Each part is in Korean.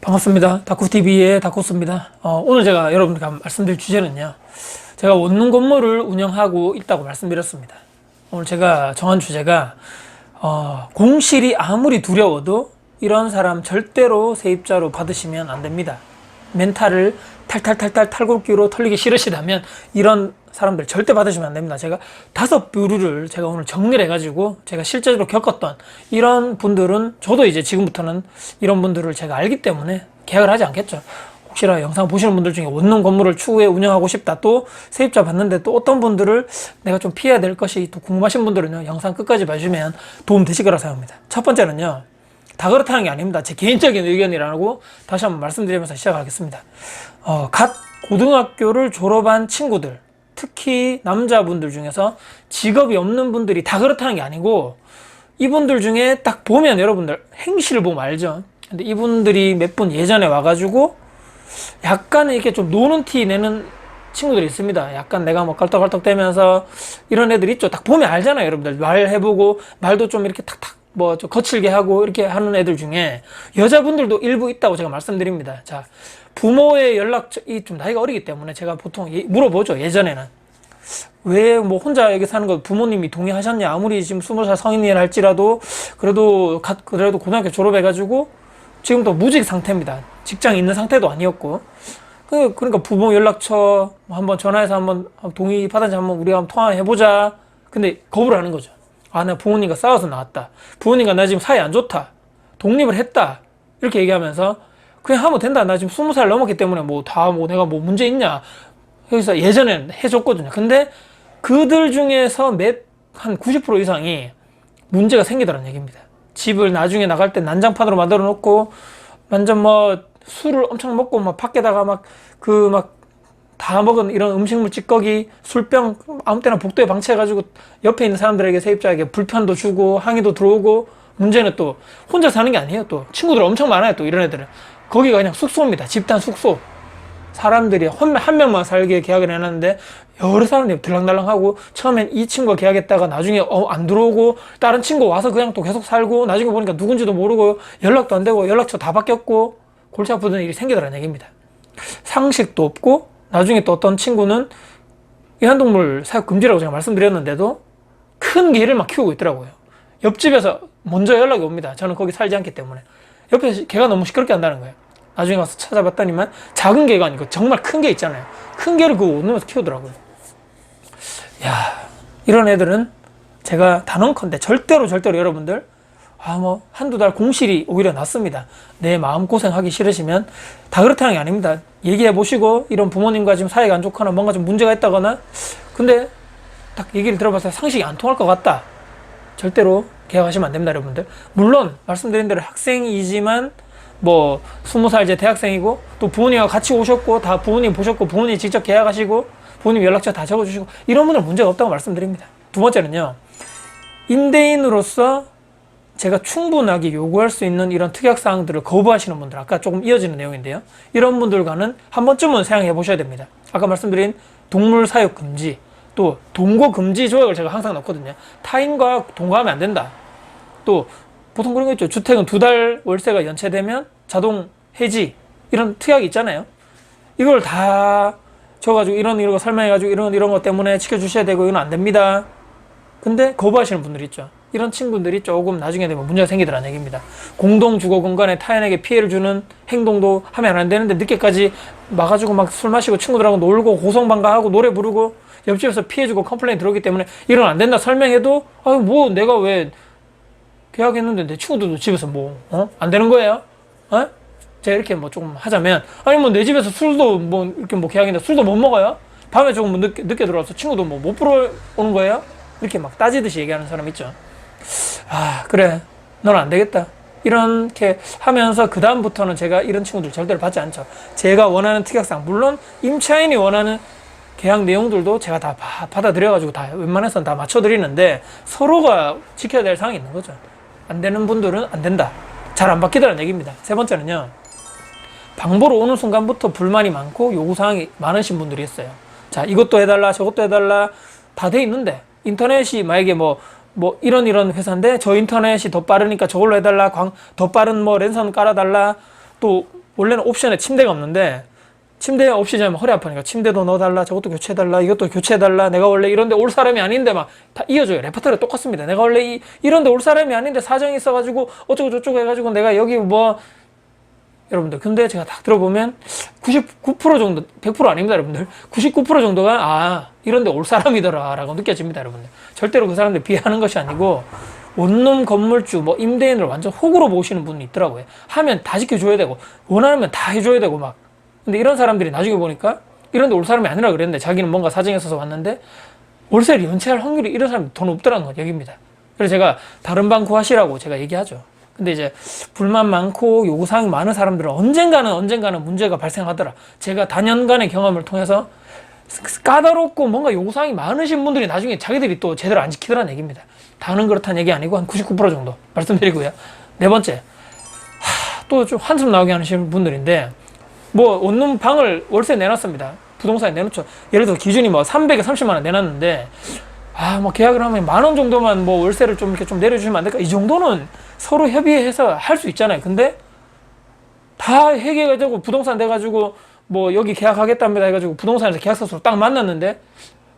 반갑습니다. 다쿠TV의 다쿠스입니다. 오늘 제가 여러분들께 말씀드릴 주제는요. 제가 원룸 건물을 운영하고 있다고 말씀드렸습니다. 오늘 제가 정한 주제가 공실이 아무리 두려워도 이런 사람 절대로 세입자로 받으시면 안 됩니다. 멘탈을 탈탈탈탈 탈곡기로 털리기 싫으시다면 이런 사람들 절대 받으시면 안 됩니다. 제가 5부류를 제가 오늘 정리를 해가지고 제가 실제로 겪었던 이런 분들은 저도 이제 지금부터는 이런 분들을 제가 알기 때문에 계약을 하지 않겠죠. 혹시나 영상 보시는 분들 중에 원룸 건물을 추후에 운영하고 싶다, 또 세입자 받는데 또 어떤 분들을 내가 좀 피해야 될 것이 또 궁금하신 분들은요, 영상 끝까지 봐주시면 도움 되실 거라 생각합니다. 첫 번째는요, 다 그렇다는 게 아닙니다. 제 개인적인 의견이라고 다시 한번 말씀드리면서 시작하겠습니다. 갓 고등학교를 졸업한 친구들, 특히 남자분들 중에서 직업이 없는 분들이 다 그렇다는 게 아니고, 이분들 중에 딱 보면 여러분들 행실을 보면 알죠. 근데 이분들이 몇 분 예전에 와가지고 약간 이렇게 좀 노는 티 내는 친구들이 있습니다. 약간 내가 뭐 깔떡깔떡 대면서 이런 애들 있죠. 딱 보면 알잖아요, 여러분들. 말해보고 말도 좀 이렇게 탁탁 뭐 좀 거칠게 하고 이렇게 하는 애들 중에 여자분들도 일부 있다고 제가 말씀드립니다. 자, 부모의 연락처, 좀 나이가 어리기 때문에 제가 보통 물어보죠. 예전에는 왜 뭐 혼자 여기 사는 거 부모님이 동의하셨냐, 아무리 지금 20살 성인이라 할지라도 그래도 고등학교 졸업해가지고 지금도 무직 상태입니다. 직장 있는 상태도 아니었고, 그러니까 부모 연락처 한번 전화해서 한번 동의 받은지 한번 우리가 한번 통화해보자. 근데 거부를 하는 거죠. 나 부모님과 싸워서 나왔다, 부모님과 나 지금 사이 안 좋다, 독립을 했다, 이렇게 얘기하면서 그냥 하면 된다, 나 지금 20살 넘었기 때문에 내가 뭐 문제 있냐, 여기서 예전엔 해줬거든요. 근데 그들 중에서 한 90% 이상이 문제가 생기더라는 얘기입니다. 집을 나중에 나갈 때 난장판으로 만들어 놓고 완전 뭐 술을 엄청 먹고 막 밖에다가 다 먹은 이런 음식물 찌꺼기, 술병 아무 때나 복도에 방치해가지고 옆에 있는 사람들에게, 세입자에게 불편도 주고 항의도 들어오고. 문제는 또 혼자 사는 게 아니에요. 또 친구들 엄청 많아요. 또 이런 애들은 거기가 그냥 숙소입니다. 집단 숙소. 사람들이 한 명만 살게 계약을 해놨는데 여러 사람들이 들락날락하고, 처음엔 이 친구가 계약했다가 나중에 안 들어오고 다른 친구 와서 그냥 또 계속 살고, 나중에 보니까 누군지도 모르고 연락도 안 되고 연락처 다 바뀌었고 골치 아프던 일이 생기더라는 얘기입니다. 상식도 없고, 나중에 또 어떤 친구는 애완동물 사육 금지라고 제가 말씀드렸는데도 큰 개를 막 키우고 있더라고요. 옆집에서 먼저 연락이 옵니다. 저는 거기 살지 않기 때문에. 옆에서 개가 너무 시끄럽게 한다는 거예요. 나중에 가서 찾아봤더니만 작은 개가 아니고 정말 큰 개 있잖아요. 큰 개를 그거 얻으면서 키우더라고요. 야, 이런 애들은 제가 단언컨대 절대로 여러분들 한두 달 공실이 오히려 낫습니다. 내 마음고생하기 싫으시면, 다 그렇다는 게 아닙니다. 얘기해 보시고, 이런 부모님과 지금 사이가 안 좋거나 뭔가 좀 문제가 있다거나, 근데 딱 얘기를 들어봐서 상식이 안 통할 것 같다, 절대로 계약하시면 안 됩니다, 여러분들. 물론 말씀드린 대로 학생이지만 20살 이제 대학생이고, 또 부모님과 같이 오셨고, 다 부모님 보셨고, 부모님 직접 계약하시고, 부모님 연락처 다 적어주시고, 이런 분들은 문제가 없다고 말씀드립니다. 두 번째는요, 임대인으로서 제가 충분하게 요구할 수 있는 이런 특약사항들을 거부하시는 분들, 아까 조금 이어지는 내용인데요, 이런 분들과는 한 번쯤은 생각해 보셔야 됩니다. 아까 말씀드린 동물 사육 금지, 또 동거 금지 조약을 제가 항상 넣거든요. 타인과 동거하면 안 된다. 또 보통 그런 거 있죠. 주택은 2달 월세가 연체되면 자동 해지, 이런 특약이 있잖아요. 이걸 다 줘가지고 이런 거 설명해가지고 이런 것 때문에 지켜주셔야 되고, 이건 안 됩니다. 근데 거부하시는 분들이 있죠. 이런 친구들이 조금 나중에 되면 문제가 생기더라는 얘기입니다. 공동 주거 공간에 타인에게 피해를 주는 행동도 하면 안 되는데, 늦게까지 와가지고 막 술 마시고 친구들하고 놀고 고성방가하고 노래 부르고 옆집에서 피해주고 컴플레인 들어오기 때문에 이런 안 된다 설명해도, 내가 왜 계약했는데 내 친구들도 집에서 안 되는 거예요? 제가 이렇게 조금 하자면, 내 집에서 술도 이렇게 계약했는데 술도 못 먹어요? 밤에 조금 늦게 들어와서 친구도 못 보러 오는 거예요? 이렇게 막 따지듯이 얘기하는 사람 있죠. 그래, 넌 안 되겠다, 이렇게 하면서 그 다음부터는 제가 이런 친구들 절대로 받지 않죠. 제가 원하는 특약사항, 물론 임차인이 원하는 계약 내용들도 제가 다 받아들여가지고 다 웬만해서는 다 맞춰드리는데, 서로가 지켜야 될 사항이 있는 거죠. 안 되는 분들은 안 된다, 잘 안 바뀌더라는 얘기입니다. 세 번째는요, 방보러 오는 순간부터 불만이 많고 요구사항이 많으신 분들이 있어요. 자, 이것도 해달라 저것도 해달라 다 돼 있는데, 인터넷이 만약에 이런 회사인데 저 인터넷이 더 빠르니까 저걸로 해달라, 더 빠른 랜선 깔아달라, 또 원래는 옵션에 침대가 없는데 침대 없이 자면 허리 아프니까 침대도 넣어달라, 저것도 교체해달라, 이것도 교체해달라, 내가 원래 이런데 올 사람이 아닌데 막 다 이어줘요. 레퍼토리가 똑같습니다. 내가 원래 이런데 올 사람이 아닌데 사정이 있어가지고 어쩌고 저쩌고 해가지고 내가 여기 뭐 여러분들, 근데 제가 딱 들어보면 99% 정도, 100% 아닙니다 여러분들, 99% 정도가 이런데 올 사람이더라 라고 느껴집니다 여러분들. 절대로 그 사람들 비하하는 것이 아니고 원룸 건물주 뭐 임대인을 완전 호구로 보시는 분이 있더라고요. 하면 다 지켜줘야 되고 원하면 다 해줘야 되고 막. 근데 이런 사람들이 나중에 보니까 이런데 올 사람이 아니라 그랬는데 자기는 뭔가 사정이 있어서 왔는데 월세를 연체할 확률이 이런 사람이 더 높더라는 건 여기입니다. 그래서 제가 다른 방 구하시라고 제가 얘기하죠. 근데 이제 불만 많고 요구사항이 많은 사람들은 언젠가는 문제가 발생하더라. 제가 다년간의 경험을 통해서 까다롭고 뭔가 요구사항이 많으신 분들이 나중에 자기들이 또 제대로 안 지키더라는 얘기입니다. 다는 그렇다는 얘기 아니고 한 99% 정도 말씀드리고요. 네 번째, 또 좀 한숨 나오게 하시는 분들인데, 뭐 원룸 방을 월세 내놨습니다. 부동산에 내놓죠. 예를 들어 기준이 뭐 330만 원 내놨는데 뭐 계약을 하면 10,000원 정도만 뭐 월세를 좀 이렇게 좀 내려주시면 안 될까? 이 정도는 서로 협의해서 할 수 있잖아요. 근데 다 해결해가지고 부동산 돼가지고 뭐 여기 계약하겠답니다 해가지고 부동산에서 계약서로 딱 만났는데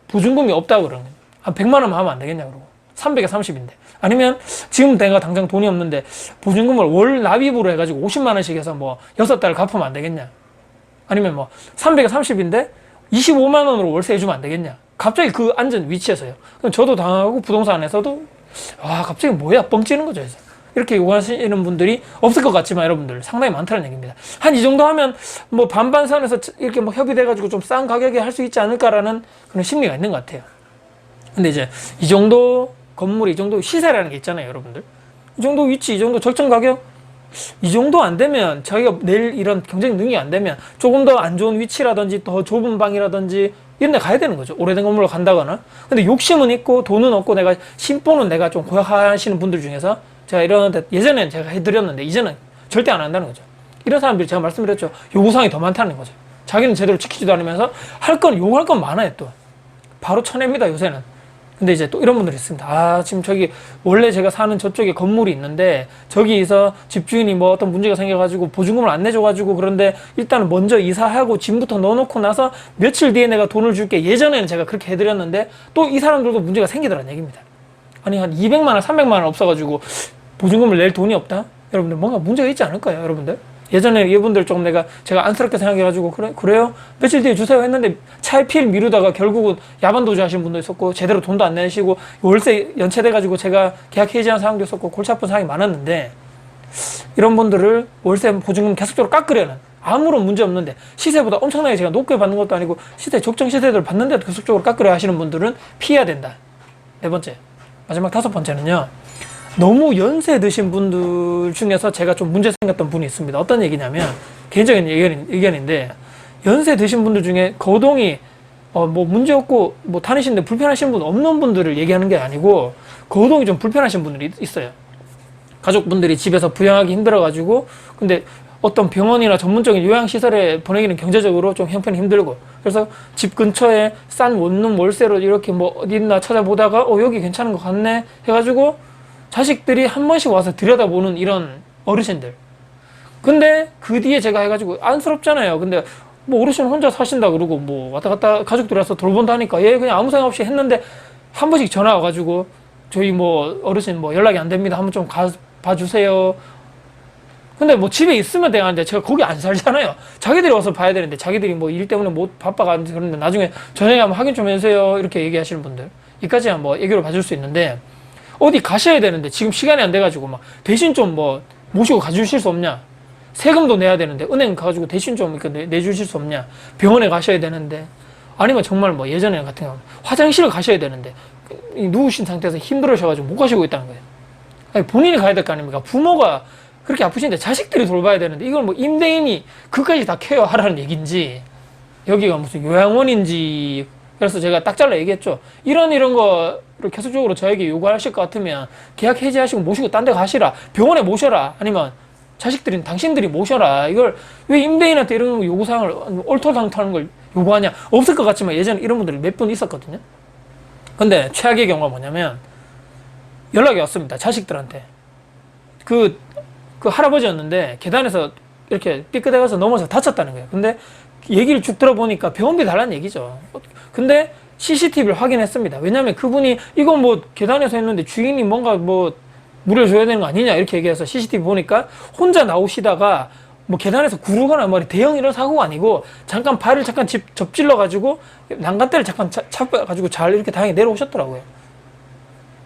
보증금이 없다고 그러는 거예요. 한 100만 원만 하면 안 되겠냐 그러고 300에 30인데, 아니면 지금 내가 당장 돈이 없는데 보증금을 월 납입으로 해가지고 50만 원씩 해서 뭐 6달 갚으면 안 되겠냐, 아니면 뭐 300에 30인데 25만 원으로 월세 해주면 안 되겠냐. 갑자기 그 앉은 위치에서요. 그럼 저도 당하고 부동산에서도 갑자기 뭐야 뻥치는 거죠. 그래서 이렇게 요구하시는 분들이 없을 것 같지만 여러분들 상당히 많다는 얘기입니다. 한 이 정도 하면 뭐 반반 선에서 이렇게 뭐 협의돼가지고 좀 싼 가격에 할 수 있지 않을까라는 그런 심리가 있는 것 같아요. 근데 이제 이 정도 건물이 이 정도 시세라는 게 있잖아요 여러분들. 이 정도 위치, 이 정도 적정 가격, 이 정도 안 되면 자기가 낼 이런 경쟁 능력이 안 되면 조금 더 안 좋은 위치라든지 더 좁은 방이라든지 이런 데 가야 되는 거죠. 오래된 건물로 간다거나. 근데 욕심은 있고 돈은 없고 내가 심보는 내가 좀 고약하시는 분들 중에서 제가 이런 예전에는 제가 해드렸는데 이제는 절대 안 한다는 거죠. 이런 사람들이 제가 말씀드렸죠. 요구사항이 더 많다는 거죠. 자기는 제대로 지키지도 않으면서 요구할 건 많아요. 또 바로 쳐냅니다 요새는. 근데 이제 또 이런 분들이 있습니다. 지금 저기 원래 제가 사는 저쪽에 건물이 있는데 저기서 집주인이 뭐 어떤 문제가 생겨가지고 보증금을 안 내줘가지고, 그런데 일단은 먼저 이사하고 짐부터 넣어놓고 나서 며칠 뒤에 내가 돈을 줄게. 예전에는 제가 그렇게 해드렸는데 또 이 사람들도 문제가 생기더라는 얘기입니다. 아니 한 200만 원 300만 원 없어가지고 보증금을 낼 돈이 없다? 여러분들 뭔가 문제가 있지 않을까요 여러분들? 예전에 이분들 조금 제가 안쓰럽게 생각해가지고 그래요? 며칠 뒤에 주세요 했는데 차일피일 미루다가 결국은 야반도주 하신 분도 있었고 제대로 돈도 안 내시고 월세 연체돼가지고 제가 계약 해지한 상황도 있었고 골치 아픈 상황이 많았는데, 이런 분들을 월세 보증금 계속적으로 깎으려는, 아무런 문제 없는데 시세보다 엄청나게 제가 높게 받는 것도 아니고 시세 적정 시세대로 받는데도 계속적으로 깎으려 하시는 분들은 피해야 된다. 네 번째, 마지막 다섯 번째는요, 너무 연세 드신 분들 중에서 제가 좀 문제 생겼던 분이 있습니다. 어떤 얘기냐면, 개인적인 의견인데, 연세 드신 분들 중에 거동이 뭐 문제 없고 뭐 다니시는데 불편하신 분 없는 분들을 얘기하는 게 아니고, 거동이 좀 불편하신 분들이 있어요. 가족분들이 집에서 부양하기 힘들어가지고, 근데 어떤 병원이나 전문적인 요양시설에 보내기는 경제적으로 좀 형편이 힘들고, 그래서 집 근처에 싼 원룸 월세로 이렇게 뭐 어디 있나 찾아보다가 여기 괜찮은 것 같네 해가지고 자식들이 한 번씩 와서 들여다보는 이런 어르신들. 근데 그 뒤에 제가 해가지고 안쓰럽잖아요. 근데 뭐 어르신 혼자 사신다 그러고 뭐 왔다 갔다 가족들이 와서 돌본다 하니까 얘 그냥 아무 생각 없이 했는데 한 번씩 전화 와가지고 저희 뭐 어르신 뭐 연락이 안 됩니다. 한번 좀 봐주세요. 근데 뭐 집에 있으면 되는데 제가 거기 안 살잖아요. 자기들이 와서 봐야 되는데 자기들이 뭐 일 때문에 못 바빠가지고 그러는데 나중에 저녁에 한번 확인 좀 해주세요. 이렇게 얘기하시는 분들. 이까지야 뭐 애교를 봐줄 수 있는데, 어디 가셔야 되는데 지금 시간이 안 돼가지고 막 대신 좀 뭐 모시고 가주실 수 없냐? 세금도 내야 되는데 은행 가가지고 대신 좀 이렇게 내주실 수 없냐? 병원에 가셔야 되는데, 아니면 정말 뭐 예전에 같은 경우 화장실을 가셔야 되는데 누우신 상태에서 힘들으셔가지고 못 가시고 있다는 거예요. 아니, 본인이 가야 될 거 아닙니까? 부모가 그렇게 아프신데 자식들이 돌봐야 되는데 이걸 뭐 임대인이 그까지 다 케어하라는 얘기인지, 여기가 무슨 요양원인지. 그래서 제가 딱 잘라 얘기했죠. 이런 거를 계속적으로 저에게 요구하실 것 같으면 계약 해지하시고 모시고 딴 데 가시라. 병원에 모셔라. 아니면 자식들인 당신들이 모셔라. 이걸 왜 임대인한테 이런 요구사항을 얼토당토하는 걸 요구하냐. 없을 것 같지만 예전에 이런 분들이 몇 분 있었거든요. 근데 최악의 경우가 뭐냐면 연락이 왔습니다. 자식들한테. 그 할아버지였는데 계단에서 이렇게 삐끗해가서 넘어서 다쳤다는 거예요. 근데 얘기를 쭉 들어보니까 병원비 달라는 얘기죠. 근데 CCTV를 확인했습니다. 왜냐면 그분이 이건 뭐 계단에서 했는데 주인이 뭔가 뭐 물어줘야 되는 거 아니냐 이렇게 얘기해서 CCTV 보니까 혼자 나오시다가 뭐 계단에서 구르거나 뭐 대형 이런 사고가 아니고 잠깐 발을 잠깐 접질러 가지고 난간대를 잠깐 잡아가지고 잘 이렇게 다행히 내려오셨더라고요.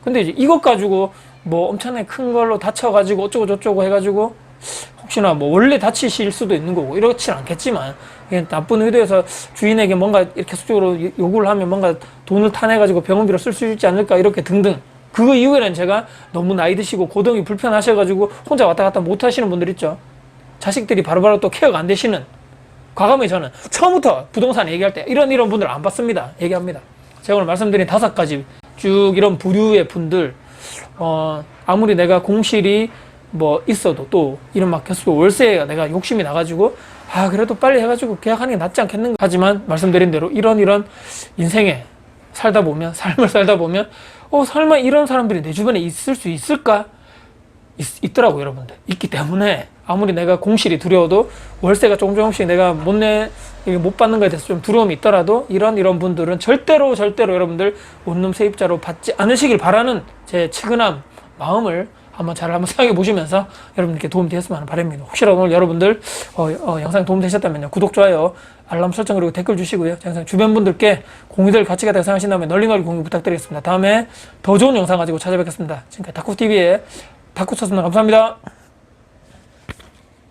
근데 이제 이것 가지고 뭐 엄청나게 큰 걸로 다쳐가지고 어쩌고 저쩌고 해가지고 혹시나 뭐 원래 다치실 수도 있는 거고 이렇진 않겠지만 그냥 나쁜 의도에서 주인에게 뭔가 이렇게 계속적으로 요구를 하면 뭔가 돈을 타내가지고 병원비로 쓸 수 있지 않을까 이렇게 등등. 그 이후에는 제가 너무 나이 드시고 고동이 불편하셔가지고 혼자 왔다 갔다 못 하시는 분들 있죠. 자식들이 바로바로 또 케어가 안 되시는, 과감히 저는 처음부터 부동산 얘기할 때 이런 분들 안 받습니다. 얘기합니다. 제가 오늘 말씀드린 5가지 쭉 이런 부류의 분들, 아무리 내가 공실이 뭐 있어도 또 이런 막 계속 월세가 내가 욕심이 나가지고 그래도 빨리 해가지고 계약하는 게 낫지 않겠는가. 하지만 말씀드린 대로 이런 인생에 삶을 살다 보면 설마 이런 사람들이 내 주변에 있을 수 있을까? 있더라고요, 여러분들. 있기 때문에 아무리 내가 공실이 두려워도 월세가 조금씩 내가 못 받는 거에 대해서 좀 두려움이 있더라도 이런 분들은 절대로 여러분들 원룸 세입자로 받지 않으시길 바라는 제 측은한 마음을 한번 생각해 보시면서 여러분들께 도움 되었으면 하는 바람입니다. 혹시라도 오늘 여러분들 영상 도움 되셨다면요, 구독, 좋아요, 알람 설정 그리고 댓글 주시고요. 영상 주변 분들께 공유될 가치가 있다고 생각하신다면 널리 공유 부탁드리겠습니다. 다음에 더 좋은 영상 가지고 찾아뵙겠습니다. 지금까지 다쿠TV의 다쿠쳤습니다. 감사합니다.